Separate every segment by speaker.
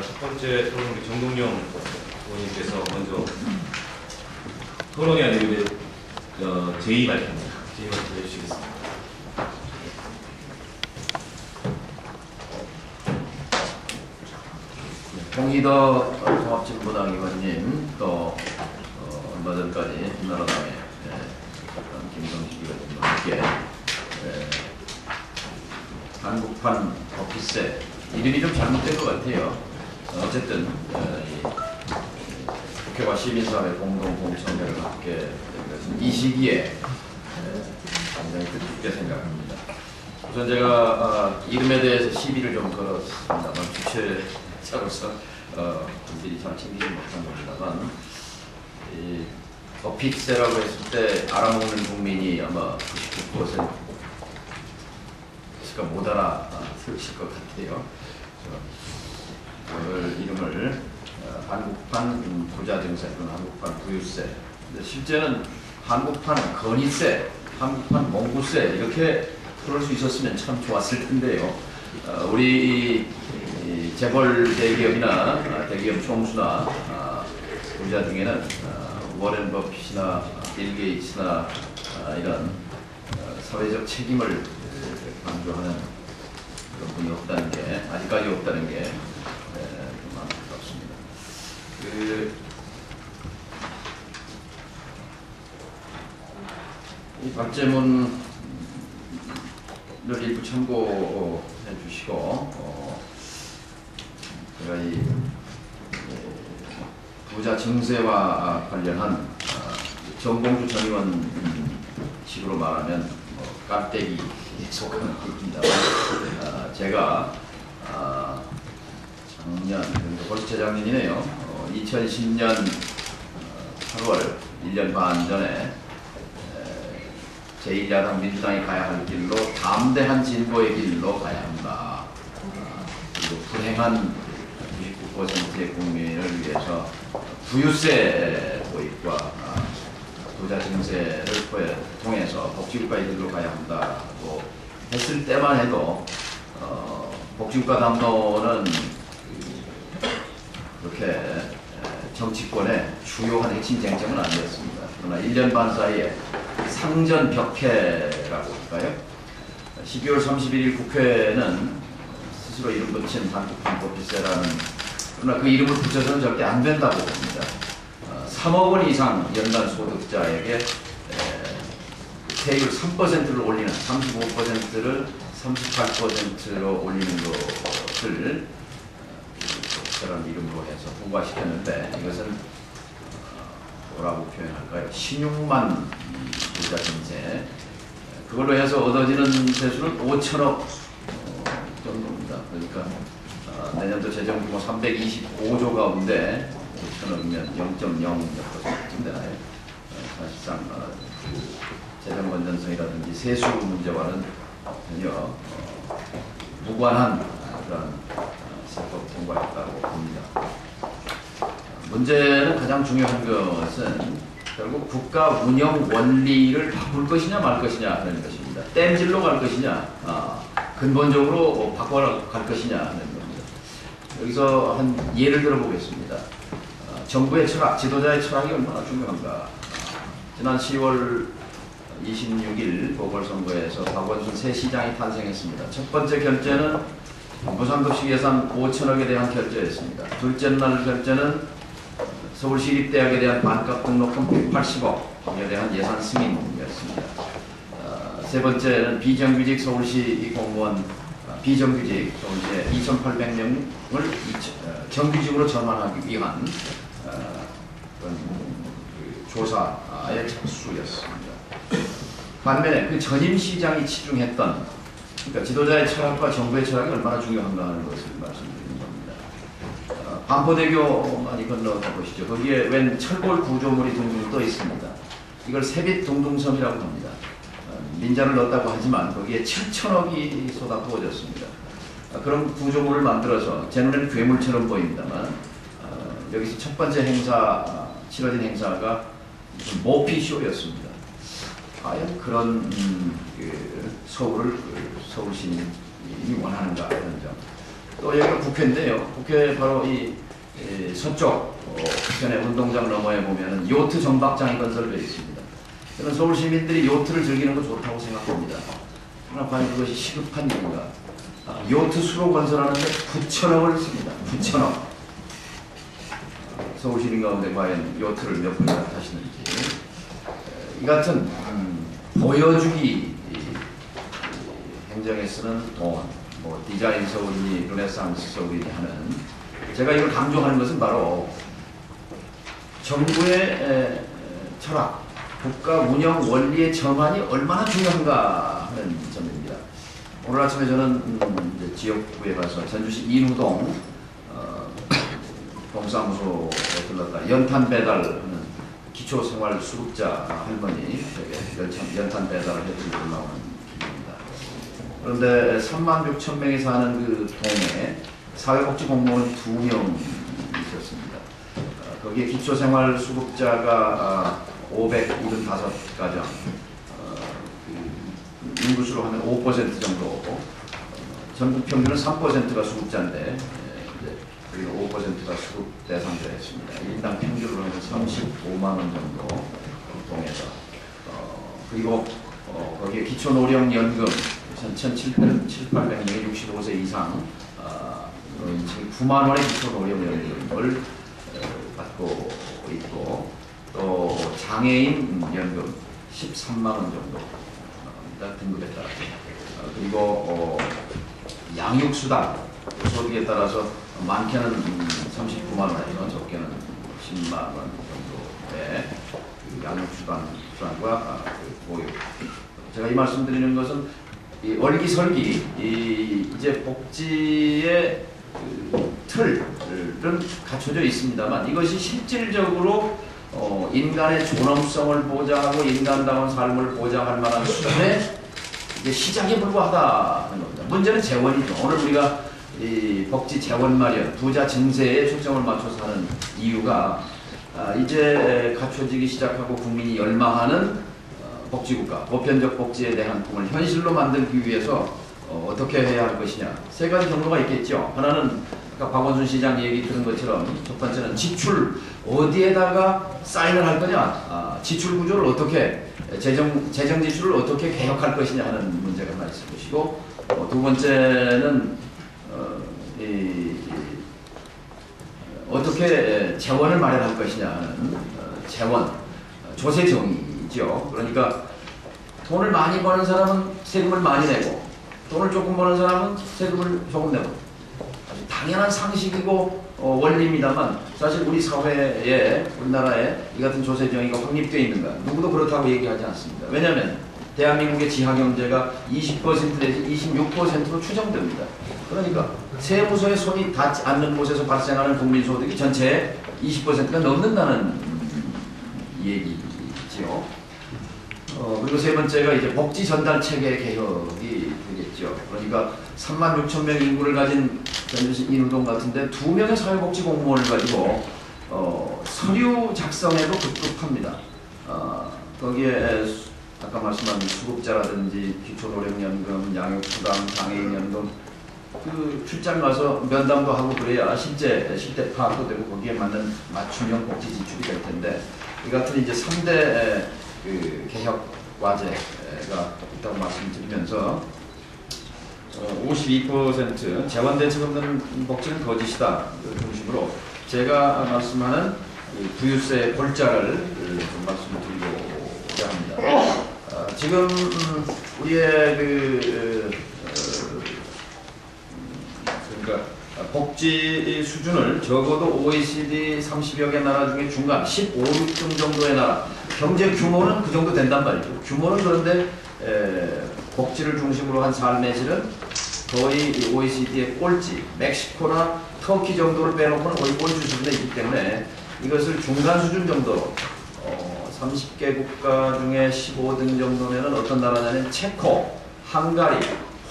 Speaker 1: 첫 번째 토론 우리 정동영 의원님께서 먼저 토론이 아니고 제의 발표입니다. 제의 발표 해주시겠습니다.
Speaker 2: 홍희더 통합진보당 의원님, 또 얼마 전까지 민나라당의 김성식 의원님과 함께 한국판 오피스에 이름이 좀 잘못된 것 같아요. 어쨌든 국회와 시민사회 공동공청회를 갖게 된 것은 이 시기에 굉장히 뜻깊게 생각합니다. 우선 제가 이름에 대해서 시비를 좀 걸었습니다만 주최자로서 분들이 잘 챙기지 못한 겁니다만 오피스라고 했을 때 알아먹는 국민이 아마 99%가 못 알아들으실 것 같아요. 오늘 이름을 한국판 부자증세 또는 한국판 부유세, 실제는 한국판 건의세, 한국판 몽구세 이렇게 그럴 수 있었으면 참 좋았을 텐데요. 우리 재벌 대기업이나 대기업 총수나 부자 중에는 워렌 버핏이나 빌 게이츠나 이런 사회적 책임을 강조하는 그런 분이 없다는 게, 아직까지 없다는 게 좀 안타깝습니다. 이 발제문을 일부 참고해 주시고 제가 이 부자 증세와 관련한 정봉주 전 의원 식으로 말하면 깍대기에 속하는 얘기입니다. 제가 작년, 벌써 재작년이네요. 2010년 8월 1년 반 전에 제1야당 민주당이 가야 할 길로 담대한 진보의 길로 가야 한다. 그리고 불행한 99%의 국민을 위해서 부유세 도입과 부자 증세를 통해서 복지국가의 길로 가야 한다고 했을 때만 해도 복지국가 담론은 그렇게 정치권의 주요한 핵심 쟁점은 아니었습니다. 그러나 1년 반 사이에 상전벽해라고 할까요? 12월 31일 국회는 스스로 이름 붙인 한국판 오피스라는, 그러나 그 이름을 붙여서는 절대 안 된다고 봅니다. 3억 원 이상 연간 소득자에게 세율 3%를 올리는, 35%를 38%로 올리는 것을 그런 이름으로 해서 통과시켰는데, 이것은 뭐라고 표현할까요? 신용만 부자 증세, 그걸로 해서 얻어지는 세수는 5천억 정도입니다. 그러니까 내년도 재정규모 325조 가운데 5천억이면 0.0%쯤 되나요? 사실상 재정 건전성이라든지 세수 문제와는 전혀 무관한 그런 세법 통과했다고 봅니다. 문제는, 가장 중요한 것은 결국 국가 운영 원리를 바꿀 것이냐 말 것이냐 하는 것입니다. 땜질로 갈 것이냐, 근본적으로 바꿔갈 것이냐 하는 겁니다. 여기서 한 예를 들어보겠습니다. 정부의 철학, 지도자의 철학이 얼마나 중요한가. 지난 10월 26일 보궐선거에서 박원순 새 시장이 탄생했습니다. 첫 번째 결제는 부산도시 예산 5천억에 대한 결제였습니다. 둘째 날 결제는 서울시립대학에 대한 반값 등록금 180억에 대한 예산 승인이었습니다. 세 번째는 비정규직 서울시 공무원, 비정규직 서울시에 2,800명을 정규직으로 전환하기 위한 그런 조사에 착수였습니다. 반면에 그 전임 시장이 치중했던, 그러니까 지도자의 철학과 정부의 철학이 얼마나 중요한가 하는 것을 말씀드리는 겁니다. 반포대교 많이 건너가 보시죠. 거기에 웬 철골 구조물이 둥둥 떠 있습니다. 이걸 세빛둥둥섬이라고 합니다. 민자를 넣었다고 하지만 거기에 7천억이 쏟아부어졌습니다. 그런 구조물을 만들어서 제 눈에는 괴물처럼 보입니다만, 여기서 첫 번째 치러진 행사가 모피쇼였습니다. 과연 그런 서울을 서울 시민이 원하는가 하는 점. 또 여기가 국회인데요. 국회 바로 이 서쪽 편의 운동장 너머에 보면은 요트 정박장이 건설되어 있습니다. 저는 서울 시민들이 요트를 즐기는 거 좋다고 생각합니다. 그러나 과연 그것이 시급한 이유가 요트 수로 건설하는데 9천억을 씁니다. 9천억. 서울 시민 가운데 과연 요트를 몇 분이나 타시는지 이 같은 보여주기 행정에 쓰는 돈, 뭐 디자인 서울이니 르네상스 서울이니 하는 제가 이걸 강조하는 것은 바로 정부의 철학, 국가 운영 원리의 정한이 얼마나 중요한가 하는 점입니다. 오늘 아침에 저는 이제 지역구에 가서 전주시 인후동 동사무소에 들렀다 연탄 배달하는 기초생활수급자 할머니 연탄 배달을 해드리고 올라오는 길입니다. 그런데 3만 6천 명이 사는 그 동에 사회복지 공무원 2명 있었습니다. 거기에 기초생활수급자가 575가정, 인구수로 하면 5% 정도, 전국 평균은 3%가 수급자인데 그리고 5%가 수급 대상자 했습니다. 인당 평균으로 하면 35만 원 정도 동에서 그리고 거기에 기초노령연금 1,700명이 65세 이상 9만 원의 기초노령연금을 받고 있고 또 장애인 연금 13만 원 정도 등급에 따라서 그리고 양육수당 소득에 따라서 많게는 39만 원이고 적게는 10만 원 정도의 그 양육수당과 보육. 제가 이 말씀드리는 것은 이 얼기설기 이제 복지의 그 틀은 갖춰져 있습니다만 이것이 실질적으로 인간의 존엄성을 보장하고 인간다운 삶을 보장할 만한 수준의 이제 시작에 불과하다는 겁니다. 문제는 재원이죠. 오늘 우리가 이 복지 재원 마련, 부자 증세에 초점을 맞춰서 하는 이유가 이제 갖춰지기 시작하고 국민이 열망하는 복지국가, 보편적 복지에 대한 꿈을 현실로 만들기 위해서 어떻게 해야 할 것이냐. 세 가지 경로가 있겠죠. 하나는 아까 박원순 시장 얘기 들은 것처럼 첫 번째는 지출 어디에다가 사인을 할 거냐, 지출 구조를 어떻게 재정 지출을 어떻게 개혁할 것이냐 하는 문제가 하나 있을 것이고 두 번째는 어떻게 재원을 마련할 것이냐 하는 재원, 조세 정의죠. 그러니까 돈을 많이 버는 사람은 세금을 많이 내고 돈을 조금 버는 사람은 세금을 조금 내고 아주 당연한 상식이고 원리입니다만 사실 우리 사회에 우리나라에 이 같은 조세 정의가 확립되어 있는가 누구도 그렇다고 얘기하지 않습니다. 왜냐하면 대한민국의 지하경제가 20% 내지 26%로 추정됩니다. 그러니까 세무서에 손이 닿지 않는 곳에서 발생하는 국민소득이 전체의 20%가 넘는다는 얘기지요. 그리고 세 번째가 이제 복지 전달 체계 개혁이 되겠죠. 그러니까 3만 6천 명 인구를 가진 전주시 인후동 같은데 2명의 사회복지 공무원을 가지고 서류 작성에도 급급합니다. 거기에 아까 말씀한 수급자라든지 기초노령연금, 양육수당, 장애인연금 그 출장 가서 면담도 하고 그래야 실제 파악도 되고 거기에 맞는 맞춤형 복지 지출이 될 텐데 이 같은 이제 3대 그 개혁 과제가 있다고 말씀드리면서 52% 재원 대책 없는 복지는 거짓이다 중심으로 제가 말씀하는 부유세 골자를 좀 말씀드리고자 합니다. 지금 우리의 그러니까 복지 수준을 적어도 OECD 30여 개 나라 중에 중간 15, 6등 정도의 나라 경제 규모는 그 정도 된단 말이죠. 규모는 그런데 복지를 중심으로 한 삶의 질은 거의 OECD의 꼴찌, 멕시코나 터키 정도를 빼놓고는 거의 꼴찌 수준에 있기 때문에 이것을 중간 수준 정도로 30개 국가 중에 15등 정도면은 어떤 나라냐면 체코, 헝가리,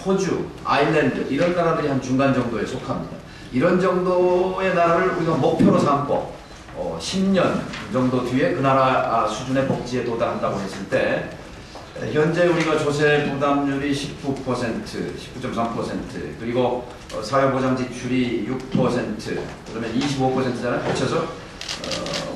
Speaker 2: 호주, 아일랜드 이런 나라들이 한 중간 정도에 속합니다. 이런 정도의 나라를 우리가 목표로 삼고 10년 정도 뒤에 그 나라 수준의 복지에 도달한다고 했을 때 현재 우리가 조세 부담률이 19%, 19.3%, 그리고 사회보장 지출이 6%, 그러면 25%잖아요. 합쳐서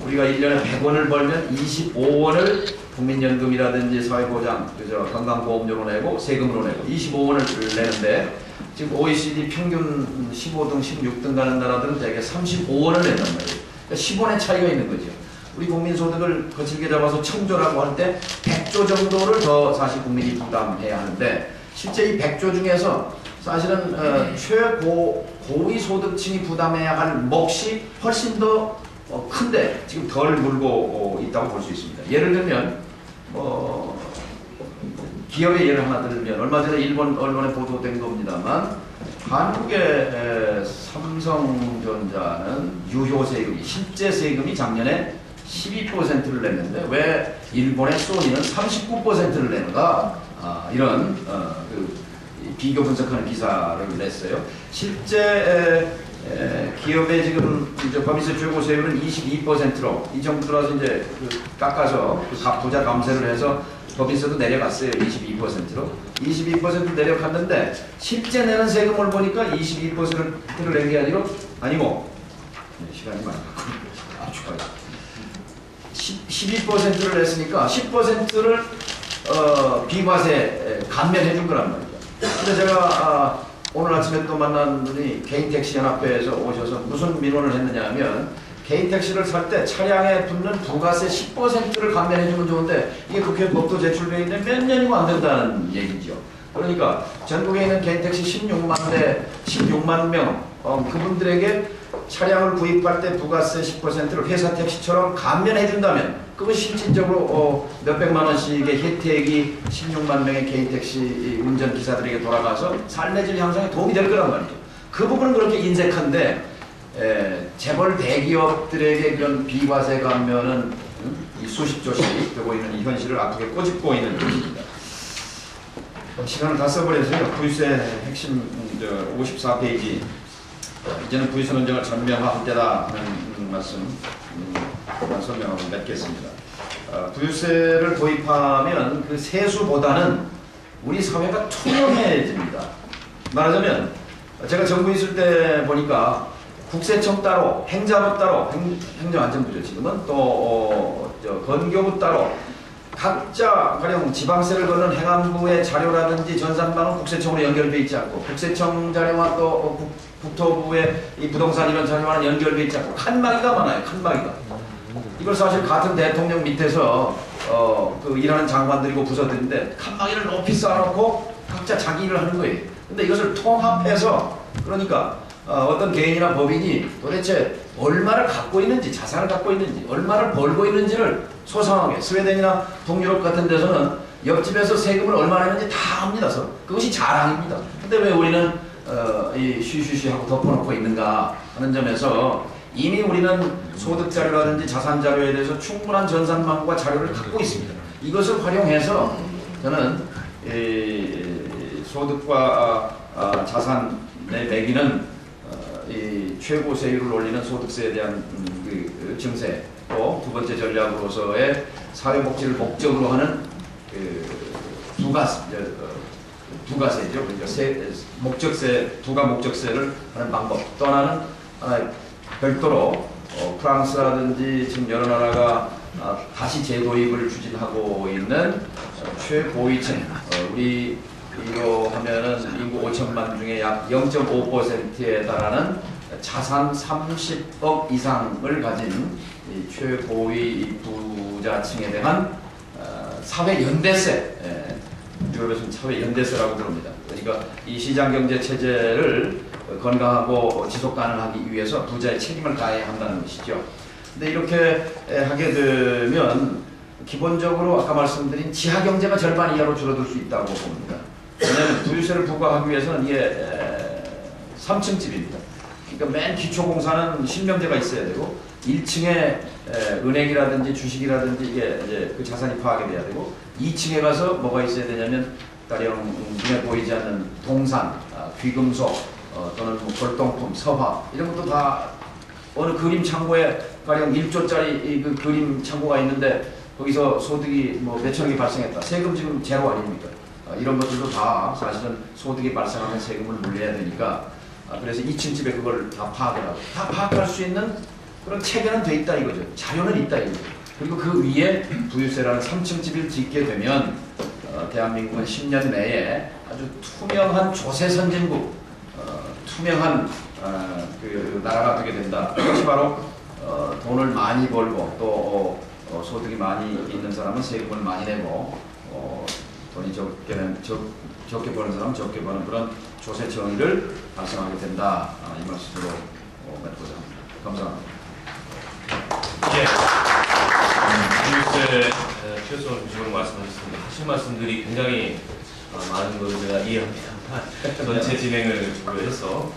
Speaker 2: 우리가 1년에 100원을 벌면 25원을 국민연금이라든지 사회보장, 그죠, 건강보험료로 내고 세금으로 내고 25원을 내는데, 지금 OECD 평균 15등, 16등 가는 나라들은 대개 35원을 낸단 말이에요. 그러니까 10원의 차이가 있는 거죠. 우리 국민소득을 거칠게 잡아서 청조라고 할 때 100조 정도를 더 사실 국민이 부담해야 하는데, 실제 이 100조 중에서 사실은 최고위 소득층이 부담해야 할 몫이 훨씬 더 큰데 지금 덜 물고 있다고 볼 수 있습니다. 예를 들면 기업의 예를 하나 들면, 얼마 전에 일본 언론에 보도된 겁니다만, 한국의 삼성전자는 유효 세금이, 실제 세금이 작년에 12%를 냈는데 왜 일본의 소니는 39%를 내는가? 이런 비교 분석하는 기사를 냈어요. 실제 기업의 지금 법인세 최고 세율은 22%로 이 정도 들어서 이제 깎아서 부자 감세를 해서 법인세도 내려갔어요. 22%로 22% 내려갔는데, 실제 내는 세금을 보니까 22%를 낸 게 아니고 시간이 많이 가고 12%를 냈으니까 10%를 비과세 감면해 준 거란 말이죠. 근데 제가 오늘 아침에 또 만난 분이 개인택시연합회에서 오셔서 무슨 민원을 했느냐 하면, 개인택시를 살 때 차량에 붙는 부가세 10%를 감면해 주면 좋은데 이게 국회 법도 제출되어 있는데 몇 년이고 안 된다는 얘기죠. 그러니까 전국에 있는 개인택시 16만 명 그분들에게 차량을 구입할 때 부가세 10%를 회사 택시처럼 감면해 준다면, 그건 실질적으로 몇백만 원씩의 혜택이 16만 명의 개인택시 운전기사들에게 돌아가서 삶의 질 향상에 도움이 될 거란 말이죠. 그 부분은 그렇게 인색한데, 재벌 대기업들에게 그런 비과세 감면은 수십조씩 되고 있는 이 현실을 아프게 꼬집고 있는 것입니다. 시간을 다 써버려서요. 부유세 핵심 54페이지, 이제는 부유세 논쟁을 전면화할 때다 하는 말씀 설명하고 맺겠습니다. 부유세를 도입하면 그 세수보다는 우리 사회가 투명해집니다. 말하자면 제가 정부에 있을 때 보니까 국세청 따로, 행자부 따로, 행정안전부죠 지금은, 또 건교부 따로 각자 가령 지방세를 걷는 행안부의 자료라든지 전산망은 국세청으로 연결되어 있지 않고, 국세청 자료와 또 국토부의 이 부동산 이런 자료와는 연결되어 있지 않고 칸막이가 많아요. 칸막이가. 이걸 사실 같은 대통령 밑에서 일하는 장관들이고 부서들인데 칸막이를 높이 쌓아놓고 각자 자기 일을 하는 거예요. 근데 이것을 통합해서, 그러니까 어떤 개인이나 법인이 도대체 얼마를 갖고 있는지, 자산을 갖고 있는지, 얼마를 벌고 있는지를 소상하게, 스웨덴이나 북유럽 같은 데서는 옆집에서 세금을 얼마 내는지 다 압니다. 그것이 자랑입니다. 근데 왜 우리는 쉬쉬쉬하고 덮어놓고 있는가 하는 점에서, 이미 우리는 소득 자료라든지 자산 자료에 대해서 충분한 전산망과 자료를 갖고 있습니다. 이것을 활용해서 저는 소득과 자산의 매기는 이 최고 세율을 올리는 소득세에 대한 증세, 또 두 번째 전략으로서의 사회복지를 목적으로 하는 부가세죠. 그러니까 목적세, 부가 목적세를 하는 방법. 또 하나는 별도로 프랑스라든지 지금 여러 나라가 다시 재도입을 추진하고 있는 최고위층, 우리로 하면은 인구 5천만 중에 약 0.5%에 달하는 자산 30억 이상을 가진 이 최고위 부자층에 대한 사회연대세, 유럽에서는 사회연대세라고 부릅니다. 그러니까 이 시장경제 체제를 건강하고 지속 가능하기 위해서 부자의 책임을 다해야 한다는 것이죠. 근데 이렇게 하게 되면 기본적으로 아까 말씀드린 지하경제가 절반 이하로 줄어들 수 있다고 봅니다. 왜냐하면 부유세를 부과하기 위해서는 이게 3층 집입니다. 그러니까 맨 기초공사는 실명제가 있어야 되고, 1층에 은행이라든지 주식이라든지 이게 이제 그 자산이 파악이 돼야 되고, 2층에 가서 뭐가 있어야 되냐면 가령 눈에 보이지 않는 동산, 귀금속, 또는 뭐 골동품, 서화 이런 것도 다 어느 그림 창고에 가령 1조짜리 그 그림 창고가 있는데 거기서 소득이 뭐 몇천 개 발생했다. 세금 지금 제로 아닙니까? 이런 것들도 다 사실은 소득이 발생하면 세금을 물려야 되니까 그래서 2층 집에 그걸 다 파악을 하고 다 파악할 수 있는 그런 체계는 돼 있다 이거죠. 자료는 있다 이거죠. 그리고 그 위에 부유세라는 3층 집을 짓게 되면 대한민국은 10년 내에 아주 투명한 조세 선진국, 투명한 그 나라가 되게 된다. 그것이 바로 돈을 많이 벌고 또 소득이 많이 있는 사람은 세금을 많이 내고 돈이 적게 버는 사람은 적게 버는 그런 조세 정의를 발생하게 된다. 이 말씀으로 맺고자 합니다. 감사합니다.
Speaker 1: 부유세 최소한 주시고 말씀하셨습니다. 하신 말씀들이 굉장히 많은 것을 제가 이해합니다만 전체 진행을 고려해서